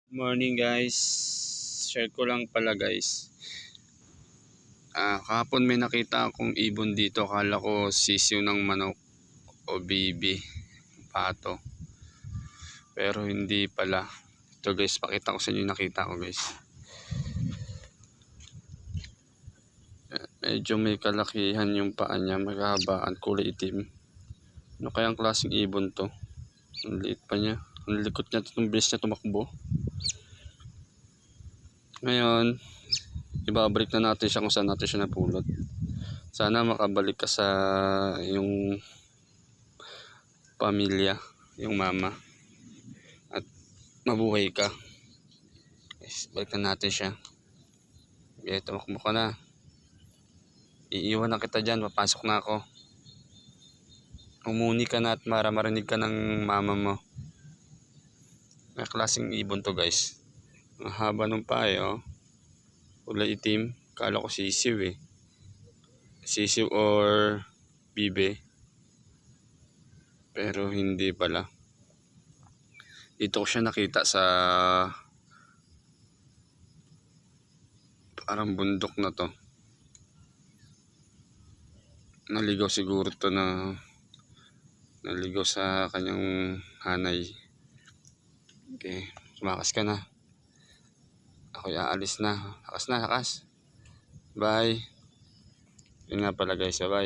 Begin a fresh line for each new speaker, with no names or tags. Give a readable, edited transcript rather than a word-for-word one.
Morning guys, share ko lang pala guys. Kahapon may nakita akong ibon dito, akala ko sisiw ng manok o bibi, pato. Pero hindi pala. Ito guys, pakita ko sa inyo yung nakita ko guys. Medyo may kalakihan yung paa niya, maghabaan, kulay itim. Ano kayang klaseng ibon to? Ang liit pa niya, ang likot niya, itong bilis niya tumakbo. Ngayon, ibabalik na natin siya kung saan natin siya napulot. Sana makabalik ka sa yung pamilya, yung mama, at mabuhay ka. Balik na natin siya. Okay, tumakbo ka na. Iiwan na kita dyan, papasok na ako. Umuni ka na at marinig ka ng mama mo. May klaseng ibon to guys. Ang haba ng paa oh. Kulay itim. Kala ko sisiw eh. Sisiw or bibe. Pero hindi pala. Dito ko siya nakita sa parang bundok na to. Naligaw siguro to na naligaw sa kanyang hanay. Okay, sumakas ka na. Ako'y aalis na. Lakas na, lakas. Bye. Yun nga pala guys, bye.